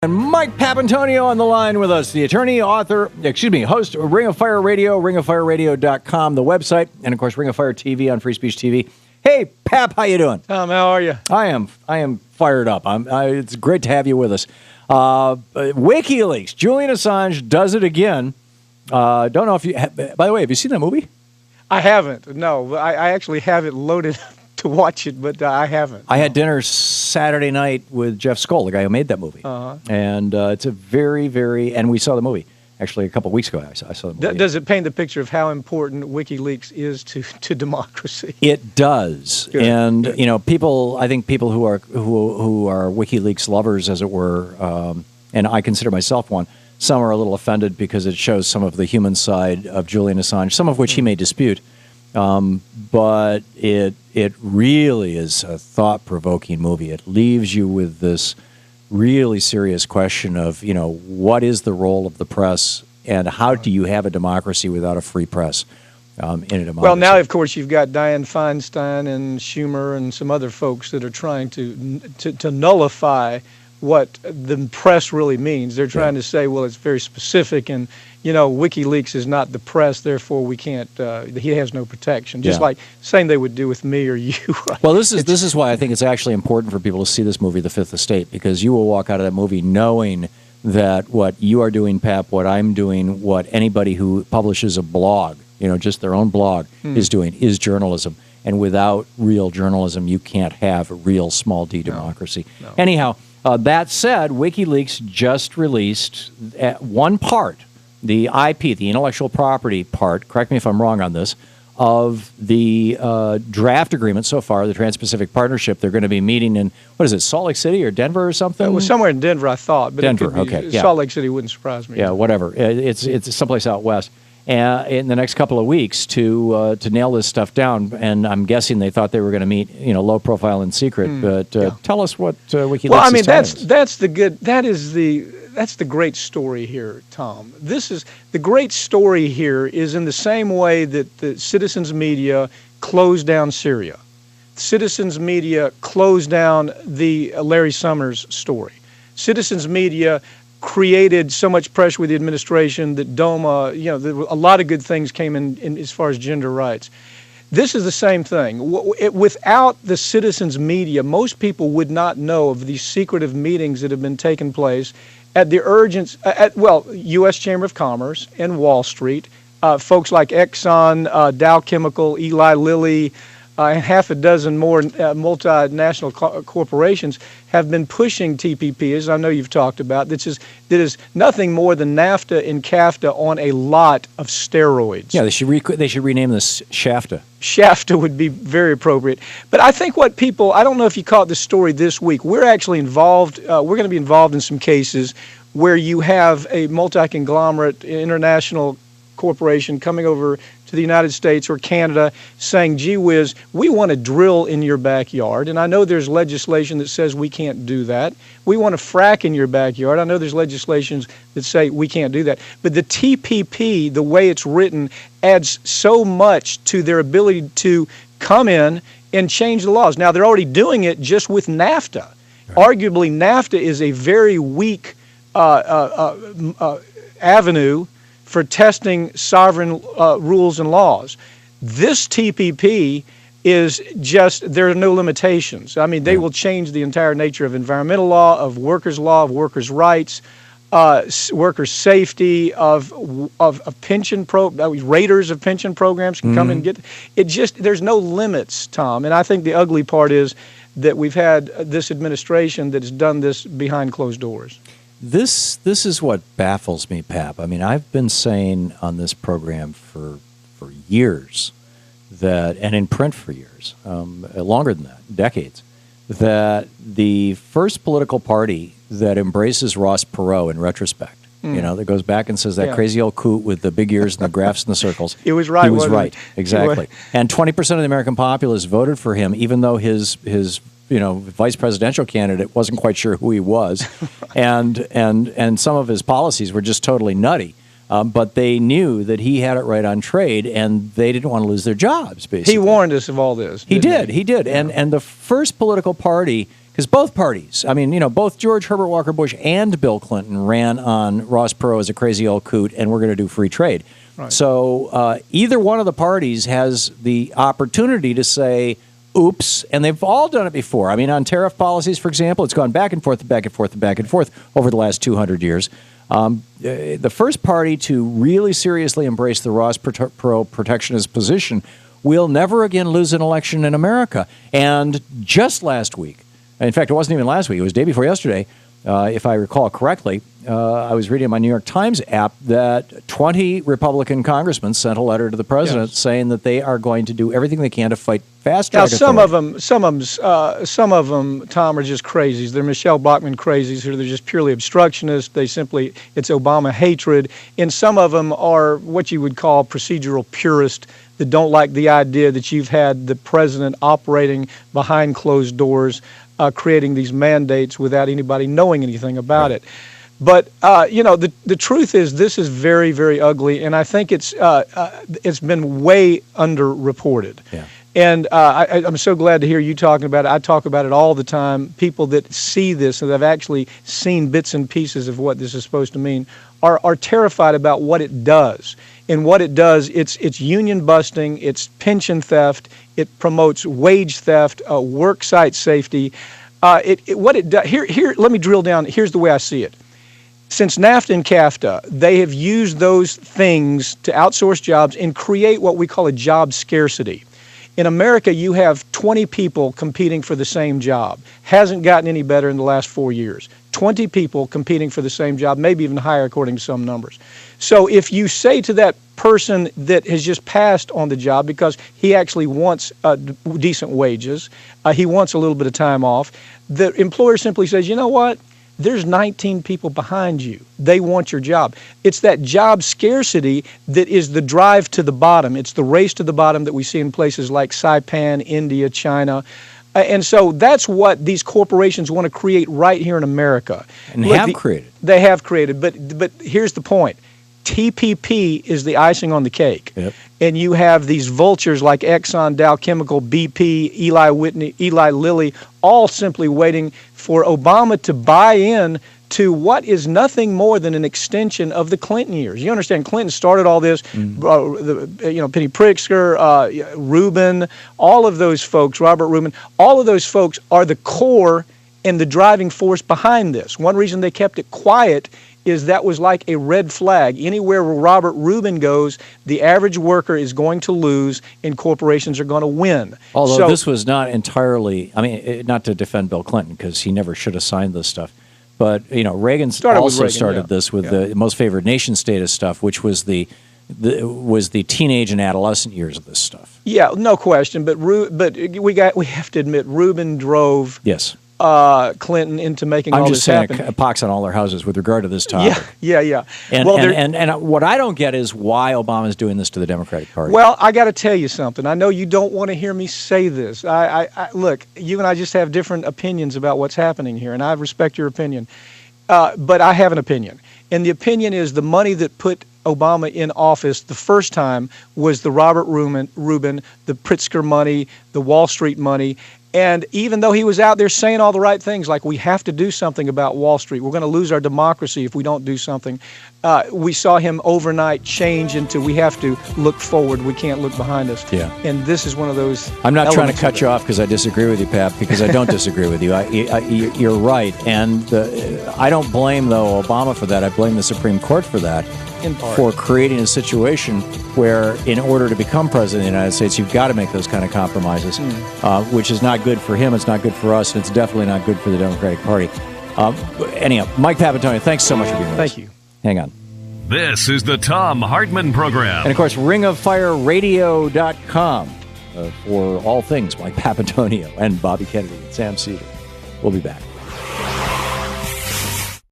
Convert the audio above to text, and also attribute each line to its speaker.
Speaker 1: And Mike Papantonio on the line with us, the attorney, host of Ring of Fire Radio, ringofireradio.com, the website, and of course Ring of Fire TV on Free Speech TV. Hey, Pap, how you doing?
Speaker 2: Tom, how are you?
Speaker 1: I am fired up. It's great to have you with us. WikiLeaks, Julian Assange does it again. Don't know if you. By the way, have you seen that movie?
Speaker 2: I haven't. No, I actually have it loaded to watch it, but I haven't.
Speaker 1: I had dinner Saturday night with Jeff Skoll, the guy who made that movie. And it's a very, very, and we saw the movie. Actually, a couple of weeks ago, I saw the movie.
Speaker 2: Does it paint the picture of how important WikiLeaks is to democracy?
Speaker 1: It does.
Speaker 2: Good.
Speaker 1: And, you know, I think people who are WikiLeaks lovers, as it were, and I consider myself one, some are a little offended because it shows some of the human side of Julian Assange, some of which he may dispute. But it really is a thought-provoking movie. It leaves you with this really serious question of, you know, what is the role of the press and how do you have a democracy without a free press in a democracy?
Speaker 2: Well, now, of course, you've got Dianne Feinstein and Schumer and some other folks that are trying to nullify what the press really means. They're trying to say, well, it's very specific, and you know, WikiLeaks is not the press, therefore we can't. He has no protection. Just like same they would do with me or you.
Speaker 1: Well, this is why I think it's actually important for people to see this movie, The Fifth Estate, because you will walk out of that movie knowing that what you are doing, Pap, what I'm doing, what anybody who publishes a blog, you know, just their own blog is doing, is journalism. And without real journalism, you can't have a real small d democracy. No. Anyhow. That said, WikiLeaks just released one part, the IP, the intellectual property part, correct me if I'm wrong on this, of the draft agreement so far, the Trans-Pacific Partnership. They're going to be meeting in, what is it, Salt Lake City or Denver or something?
Speaker 2: It was somewhere in Denver, I thought. But
Speaker 1: Denver, okay.
Speaker 2: Salt Lake City wouldn't surprise me.
Speaker 1: Yeah, whatever. It's someplace out west. In the next couple of weeks to nail this stuff down, and I'm guessing they thought they were going to meet, you know, low profile and secret. But tell us what WikiLeaks. Well, I mean,
Speaker 2: that's the great story here, Tom. This is the great story here is in the same way that the Citizens Media closed down Syria. Citizens Media closed down the Larry Summers story. Citizens Media created so much pressure with the administration that DOMA, you know, a lot of good things came in as far as gender rights. This is the same thing. Without the citizens' media, most people would not know of these secretive meetings that have been taking place at the urgence, U.S. Chamber of Commerce and Wall Street, folks like Exxon, Dow Chemical, Eli Lilly, and half a dozen more multinational corporations have been pushing TPP, as I know you've talked about. That is nothing more than NAFTA and CAFTA on a lot of steroids.
Speaker 1: Yeah, they should rename this SHAFTA.
Speaker 2: SHAFTA would be very appropriate. But I think what people, I don't know if you caught this story this week, we're actually involved, we're going to be involved in some cases where you have a multi-conglomerate international corporation coming over to the United States or Canada saying, gee whiz, we want to drill in your backyard. And I know there's legislation that says we can't do that. We want to frack in your backyard. I know there's legislations that say we can't do that. But the TPP, the way it's written, adds so much to their ability to come in and change the laws. Now, they're already doing it just with NAFTA. Right. Arguably, NAFTA is a very weak avenue for testing sovereign rules and laws. This TPP is just, there are no limitations. I mean, they will change the entire nature of environmental law, of workers' rights, workers' safety, of pension raters of pension programs can come and get it. Just, there's no limits, Tom. And I think the ugly part is that we've had this administration that has done this behind closed doors.
Speaker 1: This is what baffles me, Pap. I mean, I've been saying on this program for years that, and in print for years, longer than that, decades, that the first political party that embraces Ross Perot in retrospect, you know, that goes back and says that crazy old coot with the big ears and the graphs and the circles.
Speaker 2: He was right.
Speaker 1: He was right, exactly. And 20% of the American populace voted for him, even though his vice presidential candidate wasn't quite sure who he was, and some of his policies were just totally nutty. But they knew that he had it right on trade, and they didn't want to lose their jobs, basically.
Speaker 2: He warned us of all this.
Speaker 1: He did. Yeah. And the first political party, Because both parties, I mean, both George Herbert Walker Bush and Bill Clinton ran on Ross Perot as a crazy old coot, and we're going to do free trade.
Speaker 2: Right.
Speaker 1: So either one of the parties has the opportunity to say, oops, and they've all done it before. I mean, on tariff policies, for example, it's gone back and forth, back and forth, back and forth over the last 200 years. The first party to really seriously embrace the Ross Perot protectionist position will never again lose an election in America. And just last week, in fact, it wasn't even last week, it was the day before yesterday, if I recall correctly, I was reading in my New York Times app that 20 Republican congressmen sent a letter to the president saying that they are going to do everything they can to fight fast track authority.
Speaker 2: Some of them, Tom, are just crazies. They're Michelle Bachmann crazies, or they're just purely obstructionists. It's Obama hatred. And some of them are what you would call procedural purists that don't like the idea that you've had the president operating behind closed doors, creating these mandates without anybody knowing anything about it. But the truth is, this is very, very ugly, and I think it's been way underreported.
Speaker 1: Yeah.
Speaker 2: And I'm so glad to hear you talking about it. I talk about it all the time. People that see this and have actually seen bits and pieces of what this is supposed to mean are terrified about what it does. And what it does, it's union busting, it's pension theft, it promotes wage theft, work site safety. What it does here. Let me drill down. Here's the way I see it. Since NAFTA and CAFTA, they have used those things to outsource jobs and create what we call a job scarcity. In America, you have 20 people competing for the same job. Hasn't gotten any better in the last 4 years. 20 people competing for the same job, maybe even higher according to some numbers. So if you say to that person that has just passed on the job because he actually wants decent wages, he wants a little bit of time off, the employer simply says, you know what? There's 19 people behind you. They want your job. It's that job scarcity that is the drive to the bottom. It's the race to the bottom that we see in places like Saipan, India, China. And so that's what these corporations want to create right here in America.
Speaker 1: And have created.
Speaker 2: They have created. But here's the point. TPP is the icing on the cake.
Speaker 1: Yep.
Speaker 2: And you have these vultures like Exxon, Dow Chemical, BP, Eli Lilly, all simply waiting for Obama to buy in to what is nothing more than an extension of the Clinton years. You understand, Clinton started all this, Penny Pritzker, Rubin, all of those folks, Robert Rubin, all of those folks are the core and the driving force behind this. One reason they kept it quiet is that was like a red flag. Anywhere where Robert Rubin goes, the average worker is going to lose and corporations are going to win.
Speaker 1: Although this was not entirely, not to defend Bill Clinton because he never should have signed this stuff, but Reagan started this with the most favored nation status stuff, which was the teenage and adolescent years of this stuff.
Speaker 2: Yeah, no question. But we have to admit, Rubin drove Clinton into making all this happen. I'm just saying,
Speaker 1: a pox on all their houses with regard to this topic.
Speaker 2: Yeah.
Speaker 1: And what I don't get is why Obama is doing this to the Democratic Party.
Speaker 2: Well, I got to tell you something. I know you don't want to hear me say this. Look, you and I just have different opinions about what's happening here, and I respect your opinion. But I have an opinion. And the opinion is the money that put Obama in office the first time was the Robert Rubin, the Pritzker money, the Wall Street money. And even though he was out there saying all the right things, like we have to do something about Wall Street, we're going to lose our democracy if we don't do something, we saw him overnight change into we have to look forward, we can't look behind us.
Speaker 1: Yeah.
Speaker 2: And this is one of those.
Speaker 1: I'm not trying to cut you off because I disagree with you, Pap, because I don't disagree with you. You're right. And I don't blame, though, Obama for that. I blame the Supreme Court for that.
Speaker 2: In part.
Speaker 1: For creating a situation where, in order to become president of the United States, you've got to make those kind of compromises, which is not good for him, it's not good for us, and it's definitely not good for the Democratic Party. Anyhow, Mike Papantonio, thanks so much for being with us.
Speaker 2: Thank you.
Speaker 1: Hang on.
Speaker 3: This is the Thom Hartmann Program.
Speaker 1: And, of course, ringoffireradio.com for all things Mike Papantonio and Bobby Kennedy and Sam Cedar. We'll be back.